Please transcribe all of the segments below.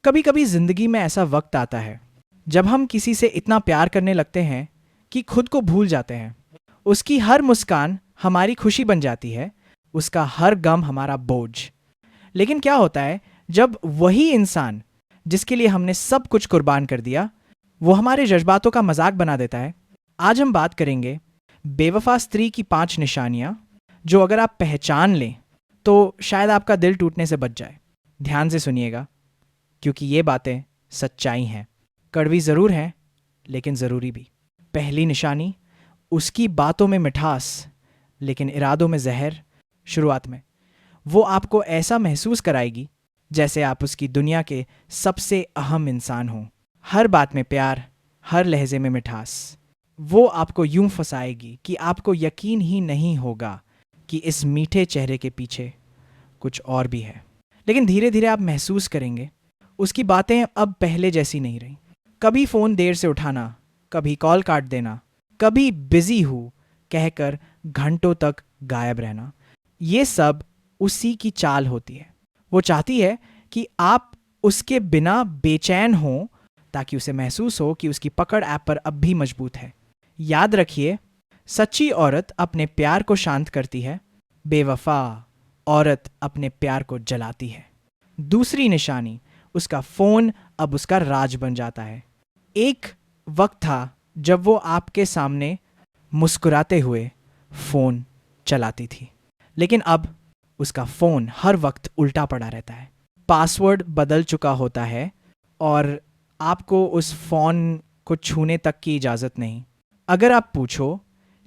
कभी कभी जिंदगी में ऐसा वक्त आता है जब हम किसी से इतना प्यार करने लगते हैं कि खुद को भूल जाते हैं। उसकी हर मुस्कान हमारी खुशी बन जाती है, उसका हर गम हमारा बोझ। लेकिन क्या होता है जब वही इंसान जिसके लिए हमने सब कुछ कुर्बान कर दिया, वो हमारे जज्बातों का मजाक बना देता है। आज हम बात करेंगे बेवफा स्त्री की 5 निशानियां, जो अगर आप पहचान लें तो शायद आपका दिल टूटने से बच जाए। ध्यान से सुनिएगा, क्योंकि ये बातें सच्चाई हैं। कड़वी ज़रूर हैं, लेकिन ज़रूरी भी। पहली निशानी, उसकी बातों में मिठास लेकिन इरादों में जहर। शुरुआत में वो आपको ऐसा महसूस कराएगी जैसे आप उसकी दुनिया के सबसे अहम इंसान हों। हर बात में प्यार, हर लहजे में मिठास। वो आपको यूं फंसाएगी कि आपको यकीन ही नहीं होगा कि इस मीठे चेहरे के पीछे कुछ और भी है। लेकिन धीरे धीरे आप महसूस करेंगे उसकी बातें अब पहले जैसी नहीं रही। कभी फ़ोन देर से उठाना, कभी कॉल काट देना, कभी बिजी हूँ कहकर घंटों तक गायब रहना। ये सब उसी की चाल होती है। वो चाहती है कि आप उसके बिना बेचैन हों, ताकि उसे महसूस हो कि उसकी पकड़ ऐप पर अब भी मजबूत है। याद रखिए, सच्ची औरत अपने प्यार को शांत करती है, बेवफा औरत अपने प्यार को जलाती है। दूसरी निशानी, उसका फ़ोन अब उसका राज बन जाता है। एक वक्त था जब वो आपके सामने मुस्कुराते हुए फ़ोन चलाती थी, लेकिन अब उसका फ़ोन हर वक्त उल्टा पड़ा रहता है। पासवर्ड बदल चुका होता है और आपको उस फ़ोन को छूने तक की इजाज़त नहीं। अगर आप पूछो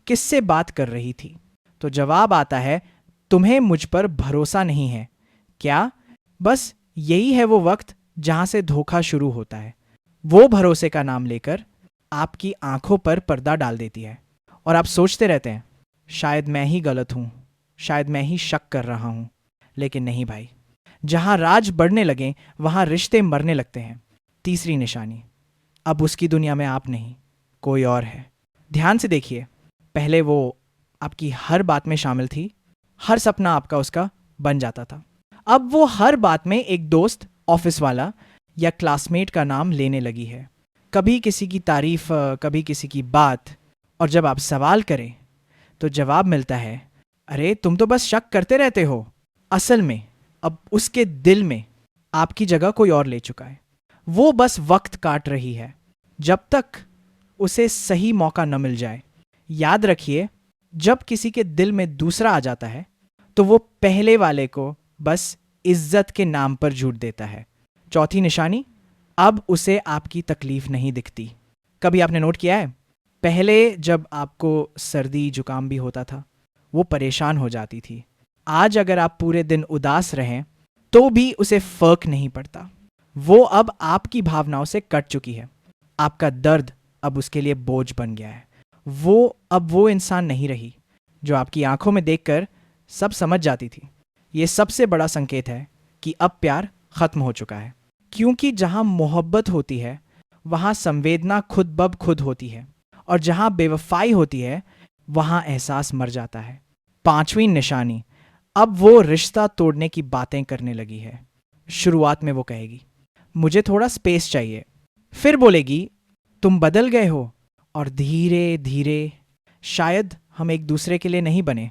किससे बात कर रही थी, तो जवाब आता है, तुम्हें मुझ पर भरोसा नहीं है क्या? बस यही है वो वक्त जहां से धोखा शुरू होता है। वो भरोसे का नाम लेकर आपकी आंखों पर पर्दा डाल देती है और आप सोचते रहते हैं, शायद मैं ही गलत हूं, शायद मैं ही शक कर रहा हूं। लेकिन नहीं भाई, जहां राज बढ़ने लगे वहां रिश्ते मरने लगते हैं। तीसरी निशानी, अब उसकी दुनिया में आप नहीं, कोई और है। ध्यान से देखिए, पहले वो आपकी हर बात में शामिल थी, हर सपना आपका उसका बन जाता था। अब वो हर बात में एक दोस्त, ऑफिस वाला या क्लासमेट का नाम लेने लगी है। कभी किसी की तारीफ, कभी किसी की बात। और जब आप सवाल करें तो जवाब मिलता है, अरे तुम तो बस शक करते रहते हो। असल में अब उसके दिल में आपकी जगह कोई और ले चुका है। वो बस वक्त काट रही है जब तक उसे सही मौका न मिल जाए। याद रखिए, जब किसी के दिल में दूसरा आ जाता है तो वो पहले वाले को बस इज्जत के नाम पर झूठ देता है। चौथी निशानी, अब उसे आपकी तकलीफ नहीं दिखती। कभी आपने नोट किया है, पहले जब आपको सर्दी जुकाम भी होता था वो परेशान हो जाती थी। आज अगर आप पूरे दिन उदास रहें तो भी उसे फर्क नहीं पड़ता। वो अब आपकी भावनाओं से कट चुकी है। आपका दर्द अब उसके लिए बोझ बन गया है। वो अब वो इंसान नहीं रही जो आपकी आंखों में देखकर सब समझ जाती थी। ये सबसे बड़ा संकेत है कि अब प्यार खत्म हो चुका है, क्योंकि जहां मोहब्बत होती है वहां संवेदना खुद ब खुद होती है, और जहां बेवफाई होती है वहां एहसास मर जाता है। पांचवी निशानी, अब वो रिश्ता तोड़ने की बातें करने लगी है। शुरुआत में वो कहेगी, मुझे थोड़ा स्पेस चाहिए। फिर बोलेगी, तुम बदल गए हो। और धीरे धीरे, शायद हम एक दूसरे के लिए नहीं बने।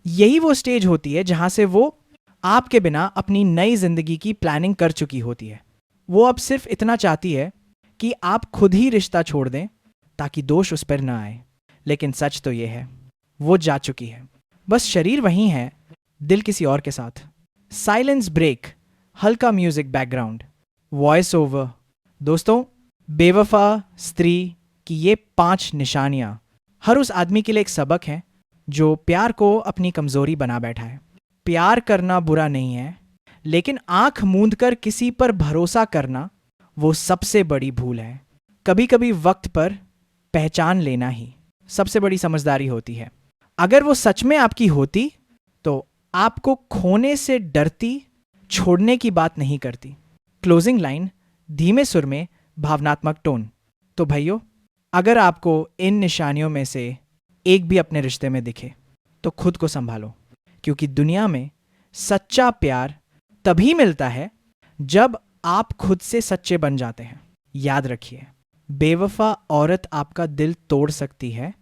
यही वो स्टेज होती है जहां से वो आपके बिना अपनी नई जिंदगी की प्लानिंग कर चुकी होती है। वो अब सिर्फ इतना चाहती है कि आप खुद ही रिश्ता छोड़ दें ताकि दोष उस पर ना आए। लेकिन सच तो ये है, वो जा चुकी है। बस शरीर वहीं है, दिल किसी और के साथ। साइलेंस ब्रेक, हल्का म्यूजिक बैकग्राउंड, वॉइस ओवर। दोस्तों, बेवफा स्त्री की ये 5 निशानियां हर उस आदमी के लिए एक सबक है जो प्यार को अपनी कमजोरी बना बैठा है। प्यार करना बुरा नहीं है, लेकिन आंख मूंद कर किसी पर भरोसा करना वो सबसे बड़ी भूल है। कभी कभी वक्त पर पहचान लेना ही सबसे बड़ी समझदारी होती है। अगर वो सच में आपकी होती तो आपको खोने से डरती, छोड़ने की बात नहीं करती। क्लोजिंग लाइन, धीमे सुर में भावनात्मक टोन। तो भाइयों, अगर आपको इन निशानियों में से एक भी अपने रिश्ते में दिखे तो खुद को संभालो, क्योंकि दुनिया में सच्चा प्यार तभी मिलता है जब आप खुद से सच्चे बन जाते हैं। याद रखिए, बेवफा औरत आपका दिल तोड़ सकती है,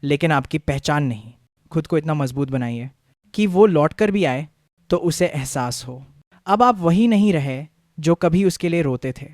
लेकिन आपकी पहचान नहीं। खुद को इतना मजबूत बनाइए कि वो लौट कर भी आए तो उसे एहसास हो अब आप वही नहीं रहे जो कभी उसके लिए रोते थे।